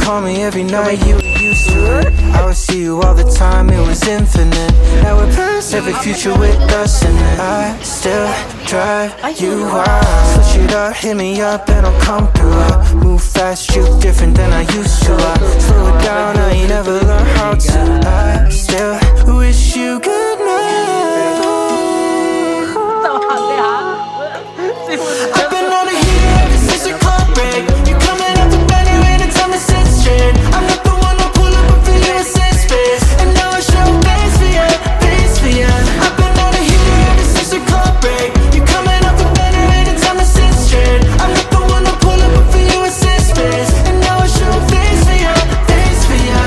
call me every night, you were used to it. I would see you all the time, it was infinite. Now we're past every future with us in it. I still drive you wild. Switch it up, hit me up and I'll come through. I move fast, you different than I used to. I slow it down, I ain't never learned how to. I still wish you good night. I've been on a heat ever since the club break. You coming out the bed anytime I sit straight. I'm not the one to pull up and feel you in safe space. And now I show face for you, face for you. I've been on a heat ever since the club break. You coming out the bed anytime I sit straight. I'm not the one to pull up and feel you in safe space. And now I show face for you, face for you.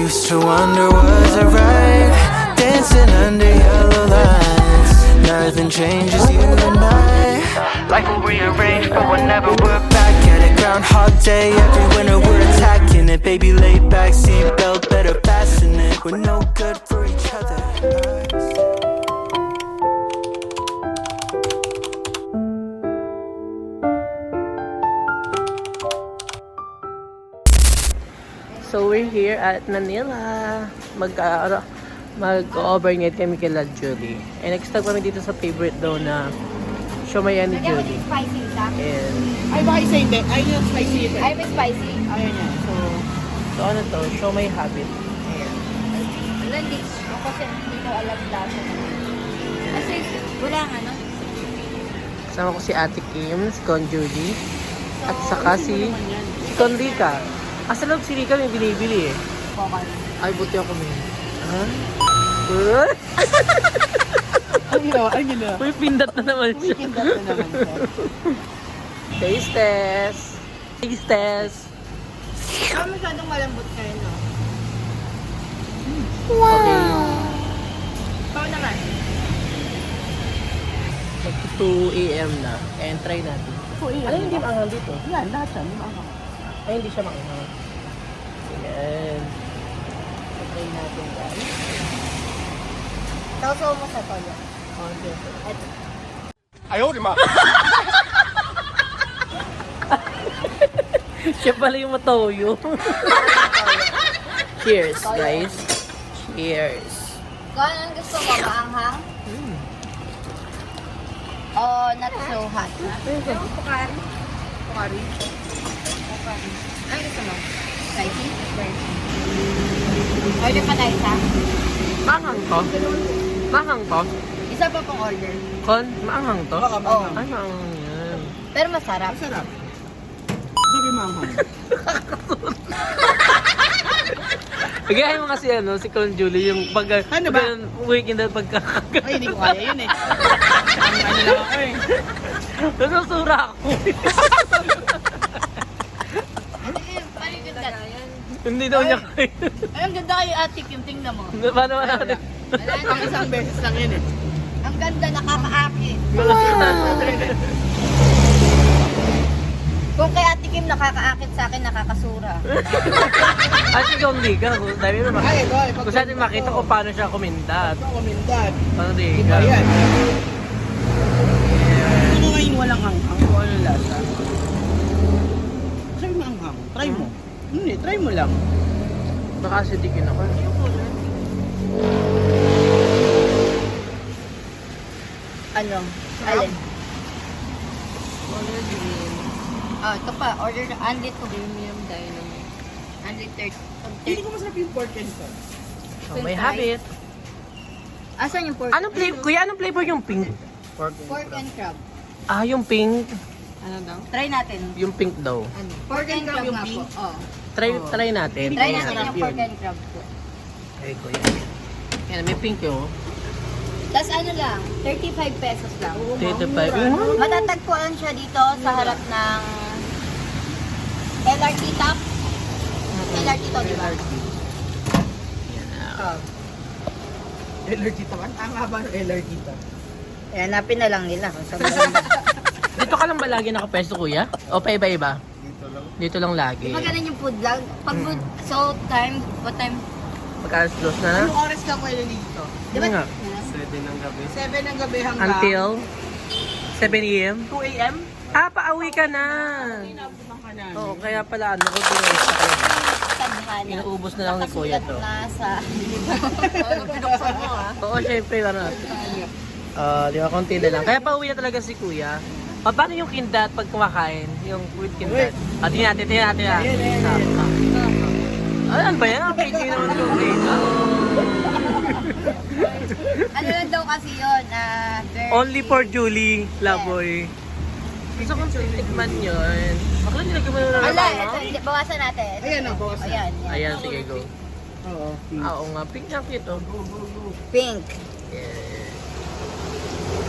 Used to wonder was it right, dancing under yellow lights. Nothing changes, you and I. Life will rearrange, but we'll never work back at it. Groundhog Day, every winter we're attacking it. Baby, lay back, seatbelt, better fasten it. We're no good for each other. So we're here at Manila. Mag-overnight kami kila Julie. And next time kami dito sa favorite daw na Shomayan ni Julie. Spicy isa. And Ay, baka isa hindi. Ay, yung spicy ito. Ay, may spicy. Ayun yan. so ano to? Shomai Habit. Ayan. Wala, hindi. Ako kasi hindi ko alam lasa. Kasi wala nga, no? Kasama ko si Ate Kim, si Con Julie, at saka si Con Rika. Sa loob si Rika may binibili eh. Ay, buti ako may. Ha? Ang ginawa, ang ginawa. Uy, pindat na naman siya. Weekend na naman siya. Taste test. Taste test. Masyadong malambot kayo, no? Okay. Ikaw naman. Mag 2 a.m. na. And try natin. Ano hindi maanghang dito? Yan, lahat siya. Maanghang. Ay, hindi siya maanghang. Ayan. Try natin, guys. Tauso mo sa toyo. Okay. Ito. Siya pala yung matoyo. Cheers, guys. Cheers. Kung anong gusto mo, maanghang? O not so hot? Pukari. Pukari. Ano gusto mo? Spicy? Order pa tayo isa? Maanghang to? Maanghang to? Isa pa pong order. Kon, maanghang to? Oo. Ay, maanghang yan. Pero masarap. Masarap. Sabi maanghang. Bigyan mo kasi si Con Julie, yung pag... Ano ba? Yung weekend na pagkakagat. Ay, hindi ko kaya yun eh. Ano lang ako eh. Nasusura ako. Paano yung ganda? Hindi daw niya kaya. Ay, ang ganda kayo, Ate Kim. Tingnan mo. Paano natin? Ang isang beses lang yun eh. Ang ganda, nakakaakit. Kung kay Ate Kim nakakaakit sa akin, nakakasura. At ikaw hindi ka. Dahil na Ay, makita. boy. Kung saan makita ko paano siya kumindat. Ito, kumindan. Paano di Iba ka? yan. Ano ngayon walang hanghang? Kung ano lasa? Sabi maanghang. Try mo. Hindi, try mo lang. Baka acidic yun ako. Ano? Alin? Ah, ito pa. Order na. Andit to. Premium Dynamo. Andit 30. Hindi ko masarap yung pork and sauce. So, may habit. Asan yung pork? Anong flavor? Kuya, anong flavor yung pink? Pork and crab. Ah, yung pink. Ano daw? Try natin. Yung pink daw. Ano? Pork and crab yung nga po. pink? Oh. Try natin. Try natin Masarap yung pork yun. and crab po. Ay, kuya. Yan, may pink yun. Tapos ano lang, 35 pesos lang. 35. Matatagpuan siya dito sa harap ng LRT top. LRT to, di ba? LRT naman. Ang haba ng LRT to. Eh, hanapin na lang nila kung saan maganda. Dito ka lang ba lagi nakapesto, kuya? O pa iba-iba? Dito lang lagi. Pag ganun yung food lang, pag food, so time, what time? Pagka close na. Anong oras ka pwede dito? Di ba? Ano nga? 7 ng gabi hanggang Until 7 a.m. 2 a.m. Pauwi ka na. Inabutan ka namin. Oo, kaya pala ano ko pinag sa kayo. Tadhana. Inuubos na lang ni Kuya to. Nasa. Pinuksan mo ah. Oo, syempre, ano. Di ba, konti na lang. Kaya pauwi na talaga si Kuya. Paano yung kindat pag kumakain? Yung with kindat? Tingnan natin. Ano ba yan? Pwede naman ko. Ano lang daw kasi yun? Only for Julie, Laboy. Gusto kong tikman yun. Bakit nilagyan mo na lang Ala, ako? ito, bawasan natin. Ayan o, bawasan. Ayan. Ayan, sige, go. Oo. Oo nga, pink na cute oh. Pink. Yeah.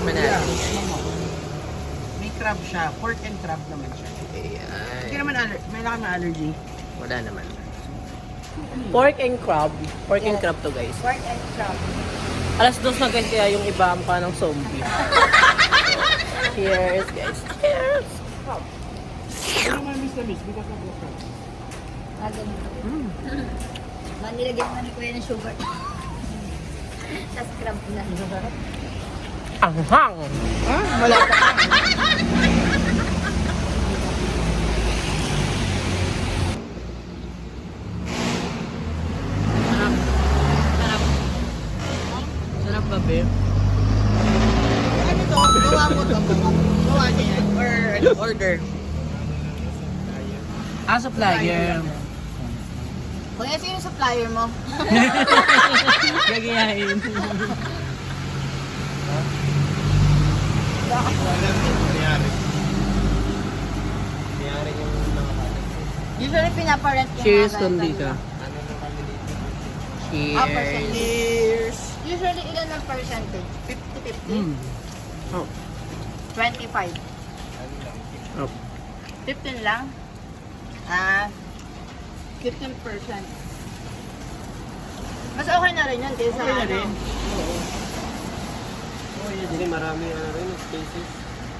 Manalo. May crab siya. Pork and crab naman siya. Hindi Ayan. naman may lang kami allergy. Wala naman. Pork and crab. Pork and crab to guys. Pork and crab. Alas 2 na guys kaya yung iba ang pa ng zombie. Cheers guys. Cheers! Hindi naman miss na miss because of the crab. Ganito. Mm. Manilagyan mo ni Kuya ng sugar. Tapos crab na. Ang hang! Ah, wala pa. Sarap ba, babe? Ano to? Gawa mo to. Gawa niya yan. Or ano, order. Supplier. Kuya, sino supplier mo? Gagayahin. Usually pinaparent yung Cheers, mga Kondika. percentage. Cheers. Cheers. Usually ilan ang percentage? 50-50? Mm. Oh. 25? Oh. 15 lang? 15%. Mas okay na rin yun kaysa Okay na rin. Marami rin spaces.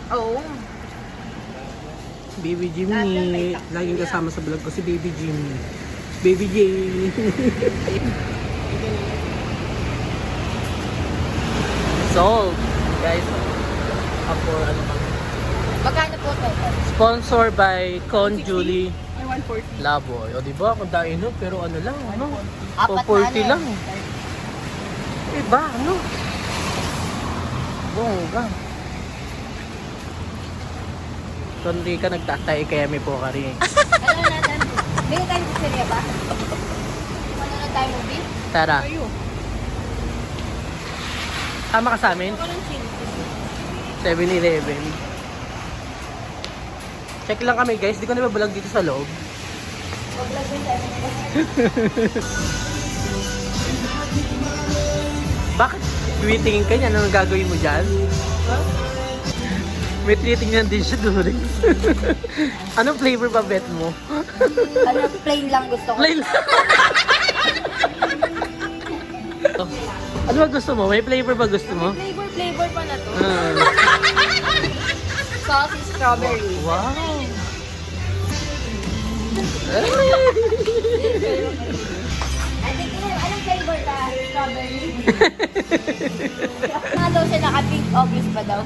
Oo. Baby Jimmy. Laging kasama sa vlog ko si Baby Jimmy. Baby Jimmy. Sold. Guys. Ako, ano pa. Magkano po total? Sponsor by Con Julie Ay, 140. Laboy. O diba, kung tayo no, pero ano lang, ano? Apat 440 na lang. Iba, ano? Bongga. Kundi ka nagtatay kaya may po ka rin. Ano natin? May tayo sa serya ba? Ano na tayo movie? Tara, Ayo. tama ka sa amin? 7-Eleven. Check lang kami guys, di ko na babalag dito sa loob. Pag-vlog din tayo. Bakit tumitingin ka niya? Anong gagawin mo dyan? May tinitingnan din siya doon. Anong flavor ba bet mo? Ano, plain lang gusto ko. Plain Ano ba gusto mo? May flavor ba gusto mo? Flavor pa na to. Ah. Saucy strawberry. Wow! I think, anong flavor ka? Strawberry. Nga daw siya naka-pink, obvious pa daw.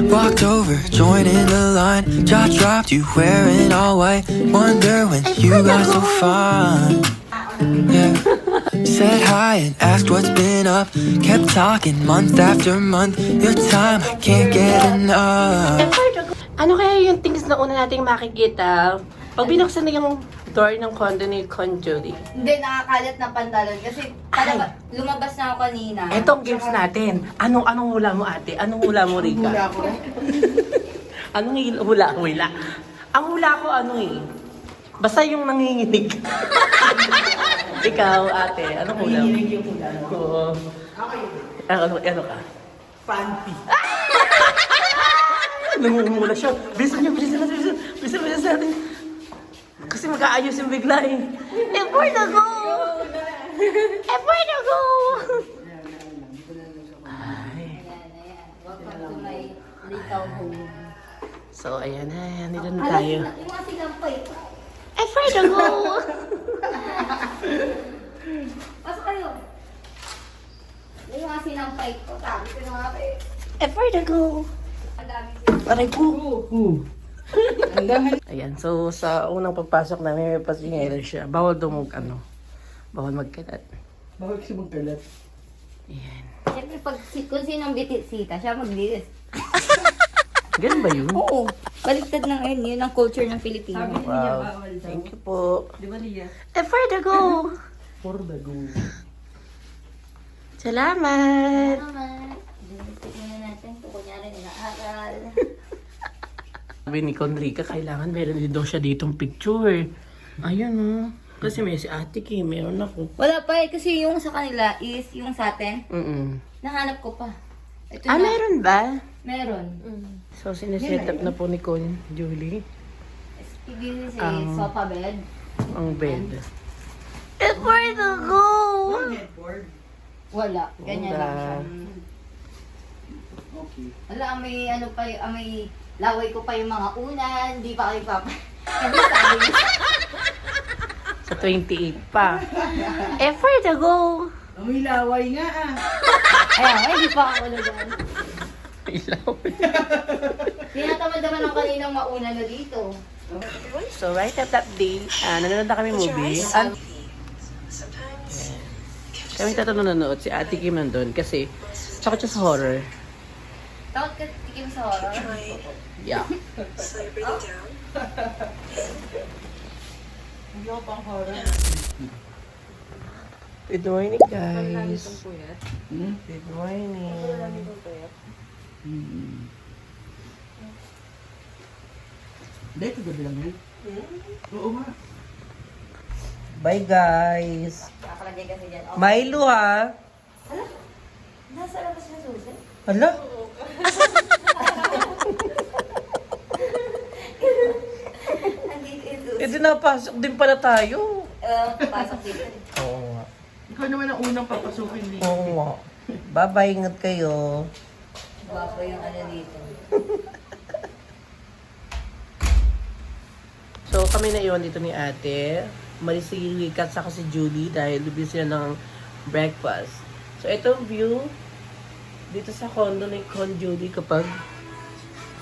Walked over, joined in the line. Jaw dropped, you wearing all white. Wonder when you got so fine. Yeah. Said hi and asked what's been up. Kept talking month after month. Your time, I can't get enough. Ano kaya yung things na una nating makikita pag binuksan na yung door ng condo ni Con Julie? Hindi, nakakalat na pantalon kasi lumabas na ako kanina. Etong games natin. Anong hula mo ate? Anong hula mo Rika? Hula ko. Anong hula? Hula. Ang hula ko ano eh. Basta yung nanginginig. Ikaw ate, anong hula mo? Nanginginig yung hula mo. Oo. Ano ka? Panty. Nangungula siya. Bilisan natin. Kasi mag-aayos yung bigla eh. Effort na go! Welcome to my likaw home. So, ayan, dito na tayo. Yung mga sinampay. Effort to go! Pasok kayo. Yung mga sinampay ko. Sabi ko na nga kayo. Effort to go! Ang dami sinampay. Aray po! Ayan, so sa unang pagpasok namin, may pasingero siya. Bawal bawal magkalat. Bakit siya magkalat? Ayan. Siyempre, kung sinong bitisita, siya maglinis. Ganun ba yun? Oo. Baliktad ng yun ang culture ng Pilipino. Wow. Thank you po. Di ba, Lia? Effort to go! For the go. Salamat! Naman. Tignan na natin kung kunyari nila-aral. Sabi ni Conrica, kailangan meron din daw siya ditong picture. Ayun Kasi may si Ate Kim, meron ako. Wala pa eh, kasi yung sa kanila is yung sa atin. Nahanap ko pa. Ito na. Meron ba? Meron. So, sineset up na po ni Con Julie This is Ang- sofa bed. ang bed. Effort to go! Headboard. Wala. Ganyan lang siya. Okay. Wala, may ano pa, may laway ko pa yung mga unan. Hindi pa kayo pa. Hindi sabi niya. Sa 28 pa. Effort to go! May laway nga ah. Ayan, hindi pa ako dyan. Ilaw. Tinatamad naman ang kaninang mauna na dito. So, right at that day, nanonood na kami movie. Kami tatlo nanonood. Si Ate Kim nandun kasi takot siya sa horror. Takot ka tikim sa horror? Yeah. Hindi ako pang horror. Good morning, guys. Good morning. Hindi, ito gabi lang yun. Oo nga. Bye, guys. Nakalagay kasi dyan. Oh. Milo, ha? Nasa labas na susi? Hala? Nandito yung susi. Eh, di napasok din pala tayo. Pasok dito. Oo nga. Ikaw naman ang unang papasukin dito. Oo nga. Bye-bye, ingat kayo. Guwapo yung ano dito. So, kami na iwan dito ni ate. Umalis si Rika at saka si Julie dahil bibili sila ng breakfast. So, itong view dito sa condo ni Con Julie kapag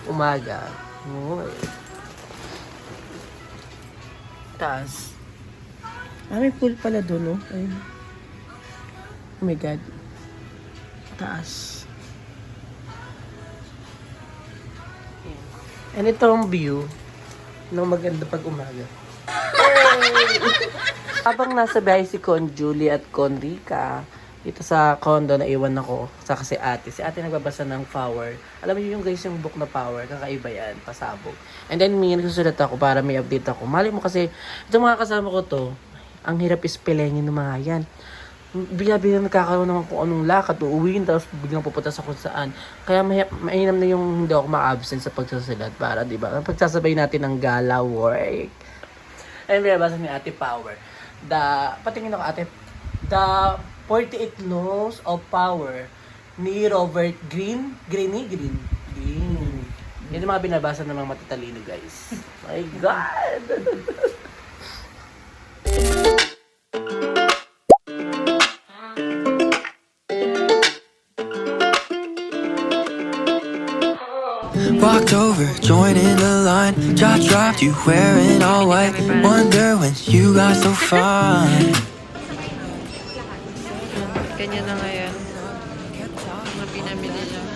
umaga. Oh. Taas. May pool pala doon, no? Ayun. Oh my God. Taas. And itong view ng maganda pag umaga. Habang nasa biyahe si Con Julie at Con Rica, dito sa condo na iwan ako, saka si ate. Si ate nagbabasa ng Power. Alam niyo yung guys, yung book na Power, kakaiba yan, pasabog. And then may nagsusulat ako para may update ako. Mali mo kasi, itong mga kasama ko to, ang hirap ispelengin ng mga yan. Bigla-bigla nagkakaroon naman kung anong lakad, uuwiin, tapos biglang pupunta sa kung saan. Kaya mainam na yung hindi ako ma-absent sa pagsasalat para, di ba? Pagsasabay natin ng gala work. Ayun, binabasa ni Ate Power. Patingin ako ate, the 48 laws of power ni Robert Greene. Green. Yan yung mga binabasa ng mga matatalino, guys. My God! Walked over, joined in the line. Jaw dropped, you wearing all white. Wonder when you got so fine. Ganyan na ngayon. Mga pinamili lang.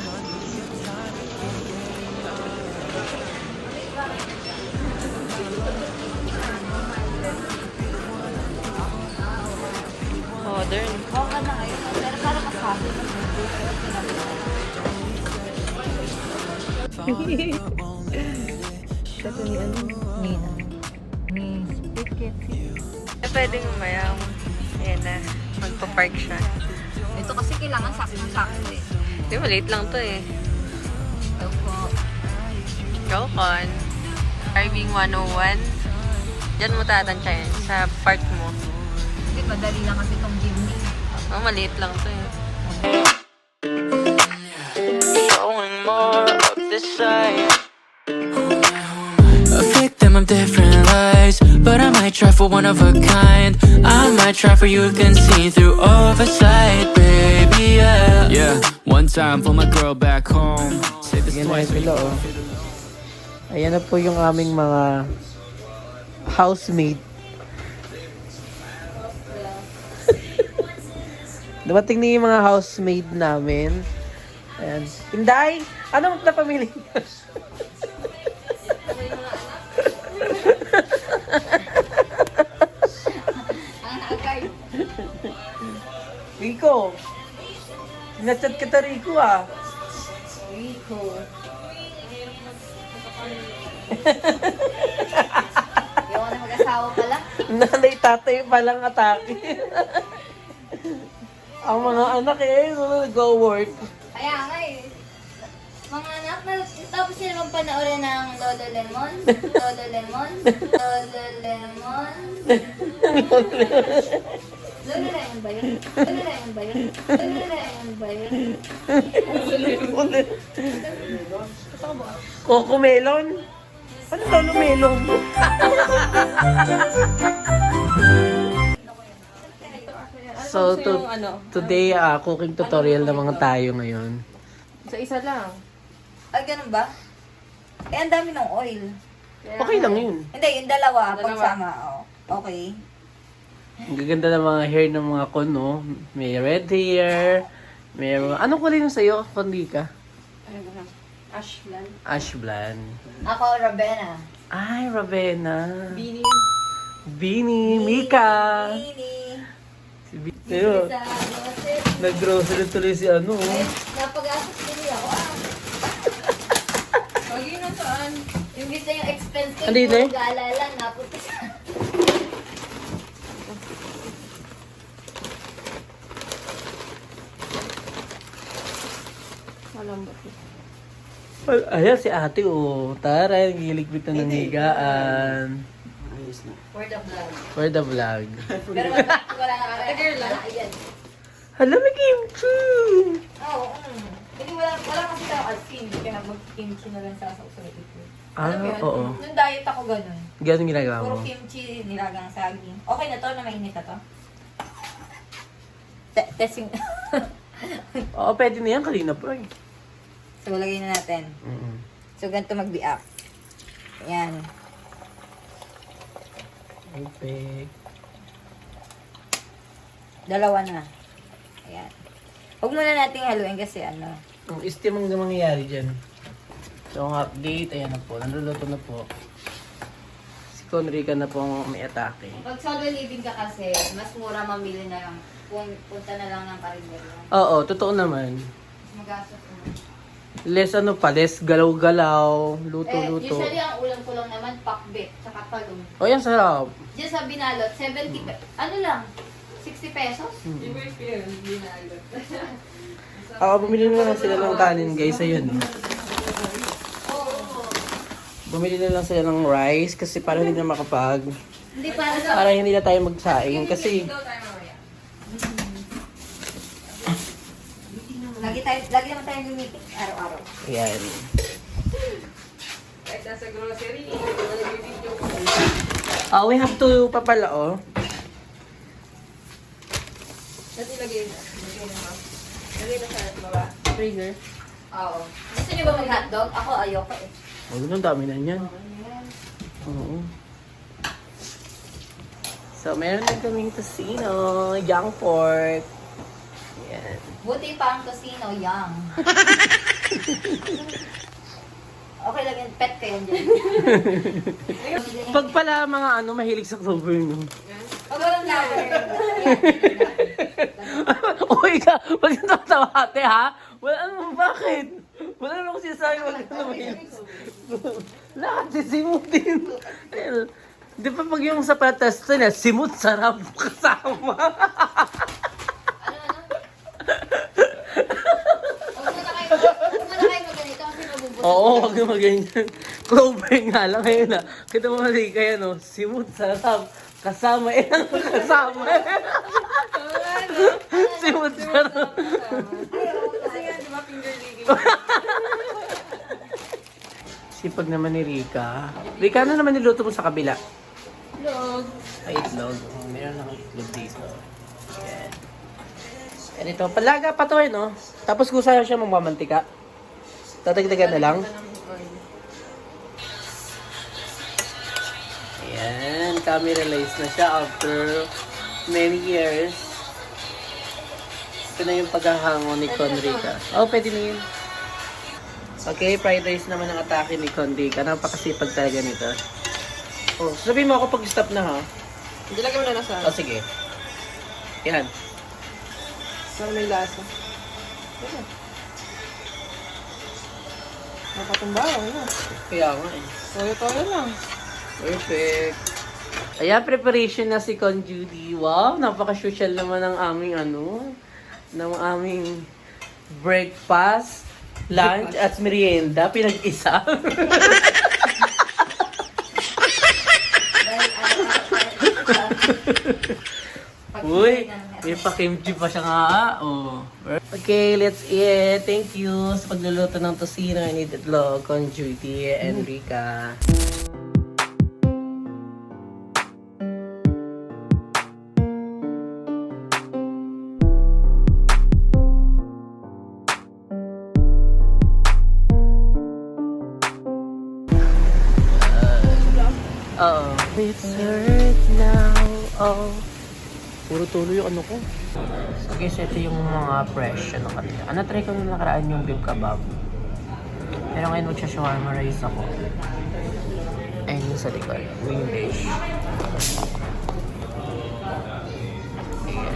Modern. Oo ka na ngayon. Pero parang mas happy. Ito ni ano? Nina. Ni Spirit. Eh, pwedeng umayang. Ayan na. Magpa-park siya. Ito kasi kailangan sakto eh. Di, maliit lang to eh. Ito po. Go on. Driving 101. Diyan mo tatansyahin sa park mo. Kasi madali lang kasi itong jeepney. Oh, maliit lang to eh. Showing more of this side. different lights, but I might try for one of a kind. I might try for you can see through oversight, baby, yeah. Yeah, one time for my girl back home. Say this Ayan na twice. sila, oh. Ayan na po yung aming mga housemate. Dumating na yung mga housemate namin. Ayan. Inday! Anong napamili niyo? Ang agay. Rico! Sinachat kita, Rico, ah. Rico. Yung na mag-asawa pala. Nanay, tatay palang atake. Ang mga anak nag-go-work. Kaya nga eh. Mga anak, tapos sila magpanoorin ng Lolo Lemon. Lolo Lemon. Lolo Lemon. Lolo Lemon ba yun? Lolo Lemon ba yun? Lolo Lemon ba yun? Coco Melon? Ano Lolo Melon? So, today, cooking tutorial naman tayo ngayon. Isa-isa lang. Ay, ganun ba? Eh, ang dami ng oil. Okay lang yun. Hindi, yung dalawa, pagsama. Oh. Okay. Ang gaganda ng mga hair ng mga kon, no? May red hair, may mga... Anong kulay yung sa'yo, Kondika? Ash blonde. Ash blonde. Ako, Ravenna. Ay, Ravenna. Beanie. Bini, Mika. Mini. Si Bini. Ayun, Sa grocery. nag-grocery tuloy si ano. Ay, napag-asok din ako. Huwag yun na saan. Yung gusto yung expense ko, Andito eh? yung gaalala, napunta sa... Ayan si ate, oh. Tara, nagiligpit na ng higaan. For the vlog. For the vlog. Pero wala na kami. Wala, ayan. Hala, may kimchi! Oo, Hindi, wala kasi tayo asin. Hindi ka na mag-kimchi na lang sa ito. Ah, oo. Nung diet ako ganun. Ganun ginagawa Puro mo. kimchi, nilagang saging. Okay na to, na mainit na to? Testing. Oo, pwede na yan. Kanina pa eh. So, lagay na natin. So, ganito mag-be-up. Ayan. Perfect. Dalawa na. Ayan. Huwag muna nating haluin kasi ano. Ang steam ang mangyayari dyan. So, ang update, ayan na po. Naluluto na po. Si Conrica na po ang may atake. Pag solo living ka kasi, mas mura mamili na lang. Punta na lang ng karinderya. Oo, totoo naman. Mas magastos mo. Less ano pa, less galaw-galaw, luto-luto. Usually ang ulam ko lang naman, pakbet, tsaka talong. O yan, sarap. Diyan sa binalot, 70 ano lang, 60 pesos? Iba yung binalot. Bumili na lang sila ng kanin, guys. Ayun. Bumili na lang sila ng rice kasi para hindi na makapag... Hindi para sa... Para hindi na tayo magsaing kasi... Lagi naman tayo lumitik araw-araw. Ayan. Kahit nasa grocery, video ko. We have to papala, oh. Tapos ilagay na. Ilagay na sa baba. Freezer. Oo. Gusto niyo ba mag-hotdog? Ako ayoko eh. Oh, ganun, dami na yan. Oo. So, meron na kaming tocino, young pork. Ayan. Buti pa ang tocino, young. Okay lang yan, pet kayo dyan. Pag pala mga mahilig sa clover, no? Pag walang flower, Uy ka, pag natatawa ate, ha? Wala bakit? Wala naman sinasabi, wala naman. Lahat sisimutin. Di ba pag yung sa patas na, simut sarap kasama. Huwag muna kayo maganito kasi mabubusog. Oo, wag na maganyan. Clover nga lang ngayon na. Kita mo mali kaya, no? Simut sarap kasama. Ang kasama. Simut sarap. Kasi nga, di ba, finger licking? Sipag naman ni Rika. Rika, ano naman niluto mo sa kabila? Log. Ay, itlog. Oh, meron akong itlog dito. Yan. Yan ito. Palaga pa to no? Tapos kung sa'yo siya mamamantika. Tatagdagan na lang. Ayan. Cameralize na siya after many years. Ito na yung paghahango ni Conrica. Oh, pwede na yun. Okay, fried rice naman ang atake ni Conrica. Napakasipag talaga nito. Oh, sabihin mo ako pag stop na ha. Hindi lagyan mo na nasa. Oh, sige. Yan. Para may lasa. Napatumba, ano? Kaya nga eh. Toyo-toyo lang. Perfect. Ayan, preparation na si Con Judy. Wow, napaka-social naman ng aming ng aming breakfast, lunch, at merienda. Pinag-isa. Uy, may pa-kimchi pa siya nga. Oh. Okay, let's eat. Thank you sa pagluluto ng tosino and itlog, Con Judy and Rika. Oo. It's hurt now. Oh. Puro tulo yung ano ko. So guys, ito yung mga fresh ano kanila. Try ko nung nakaraan yung beef kebab. Pero ngayon magsha-shawarma rice ako. Ayun yung sa likod. Wing dish.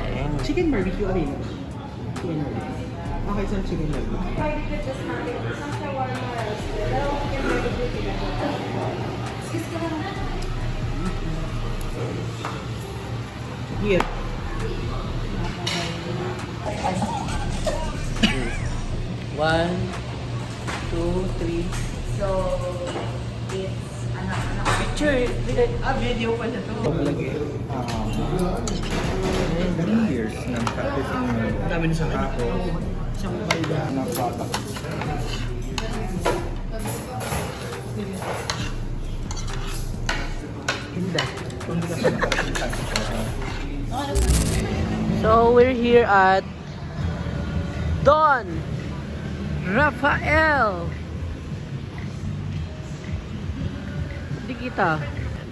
Ayan. Chicken barbecue, ano yun? Chicken barbecue. Okay, so chicken barbecue. Here. One, two, three. So, it's, Picture. Video pa na to. Lagi. 3 years ng practicing Dami na sa akin. ako ng product. Ganda. So we're here at Don Rafael. Hindi kita.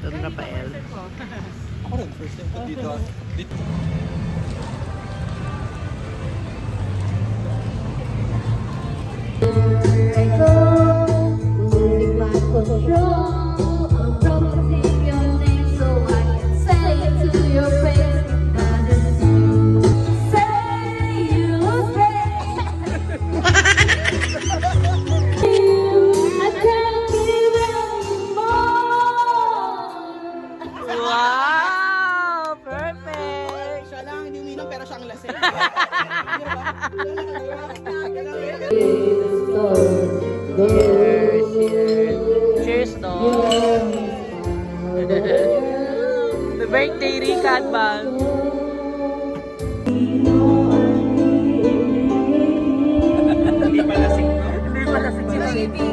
Don Rafael. Ako rin, first time ko dito. losing my control. I'm promising your name so I can say it to your face. But it's you. Say you say. I can't give anymore. Wow! Perfect! Siya lang, hindi uminom pero siyang lasing. Cheers! Cheers! Cheers, Don! Happy birthday, Rika Advance! Hindi pa lasing. Hindi pala si Chibiti.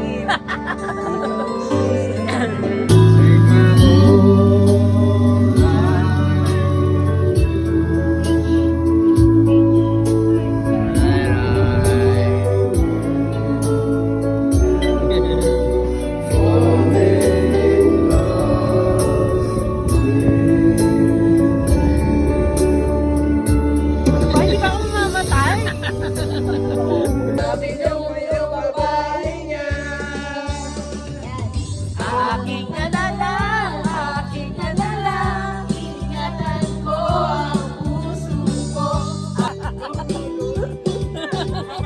Pwede ka akong mamatay? Sabi niya mo yung babae niya. Aking nalalang, aking nalalang, ingatan ko ang puso ko.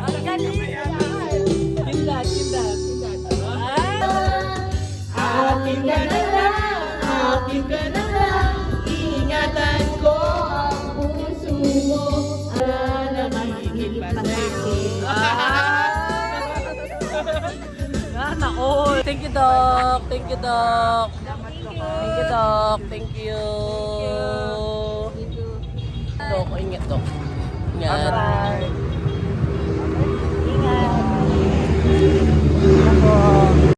Ang galing! Kindat, kindat. Aking nalalang, aking nalalang, ingatan ko ang puso mo. Na mahigit pa sa'yo. All. Thank you, Doc. Thank you, Doc. Thank you, Doc. Thank you. Doc, ingat, Doc. Ingat. Ingat.